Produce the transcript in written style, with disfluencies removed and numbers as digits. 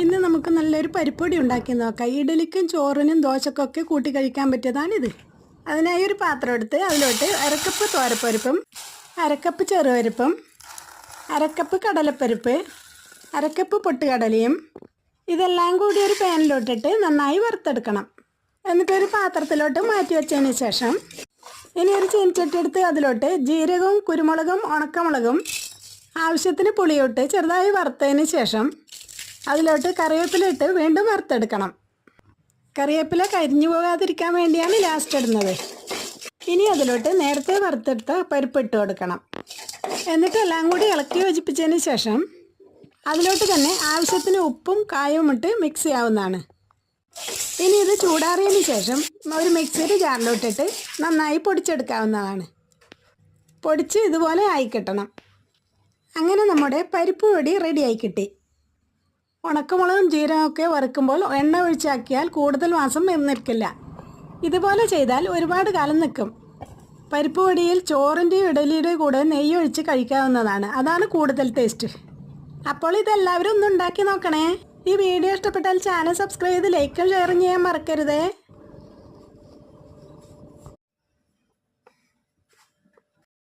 ഇന്ന് നമുക്ക് നല്ലൊരു പരിപ്പൊടി ഉണ്ടാക്കി നോക്കാം. ഇഡലിക്കും ചോറിനും ദോശക്കൊക്കെ കൂട്ടി കഴിക്കാൻ പറ്റിയതാണിത്. അതിനായി ഒരു പാത്രം എടുത്ത് അതിലോട്ട് അരക്കപ്പ് തോരപ്പരിപ്പും അരക്കപ്പ് ചെറുപരിപ്പും അരക്കപ്പ് കടലപ്പരിപ്പ് അരക്കപ്പ് പൊട്ടുകടലയും ഇതെല്ലാം കൂടി ഒരു പാനിലോട്ടിട്ട് നന്നായി വറുത്തെടുക്കണം. എന്നിട്ടൊരു പാത്രത്തിലോട്ട് മാറ്റി വെച്ചതിന് ശേഷം ഇനി ഒരു ചീനച്ചട്ടി എടുത്ത് അതിലോട്ട് ജീരകവും കുരുമുളകും ഉണക്കമുളകും ആവശ്യത്തിന് പുളിയോട്ട് ചെറുതായി വറുത്തതിന് ശേഷം അതിലോട്ട് കറിവേപ്പില ഇട്ട് വീണ്ടും വറുത്തെടുക്കണം. കറിവേപ്പില കരിഞ്ഞു പോകാതിരിക്കാൻ വേണ്ടിയാണ് ലാസ്റ്റ് ഇടുന്നത്. ഇനി അതിലോട്ട് നേരത്തെ വറുത്തെടുത്ത പരിപ്പ് ഇട്ട് കൊടുക്കണം. എന്നിട്ട് എല്ലാം കൂടി ഇളക്കി യോജിപ്പിച്ചതിന് ശേഷം അതിലോട്ട് തന്നെ ആവശ്യത്തിന് ഉപ്പും കായവും ഇട്ട് മിക്സ് ചെയ്യാവുന്നതാണ്. ഇനി ഇത് ചൂടാറിയതിന് ശേഷം ഒരു മിക്സിയുടെ ജാറിലോട്ടിട്ട് നന്നായി പൊടിച്ചെടുക്കാവുന്നതാണ്. പൊടിച്ച് ഇതുപോലെ ആയി കിട്ടണം. അങ്ങനെ നമ്മുടെ പരിപ്പ് പൊടി റെഡിയായി കിട്ടി. ഉണക്കമുളകും ജീരകമൊക്കെ വറുക്കുമ്പോൾ എണ്ണ ഒഴിച്ചാക്കിയാൽ കൂടുതൽ മാസം നിൽക്കില്ല. ഇതുപോലെ ചെയ്താൽ ഒരുപാട് കാലം നിൽക്കും. പരിപ്പ് പൊടിയിൽ ചോറിൻ്റെയും ഇഡലിയുടെയും കൂടെ നെയ്യ് ഒഴിച്ച് കഴിക്കാവുന്നതാണ്. അതാണ് കൂടുതൽ ടേസ്റ്റ്. അപ്പോൾ ഇതെല്ലാവരും ഒന്ന് ഉണ്ടാക്കി നോക്കണേ. ഈ വീഡിയോ ഇഷ്ടപ്പെട്ടാൽ ചാനൽ സബ്സ്ക്രൈബ് ചെയ്ത് ലൈക്കും ഷെയറും ചെയ്യാൻ മറക്കരുതേ.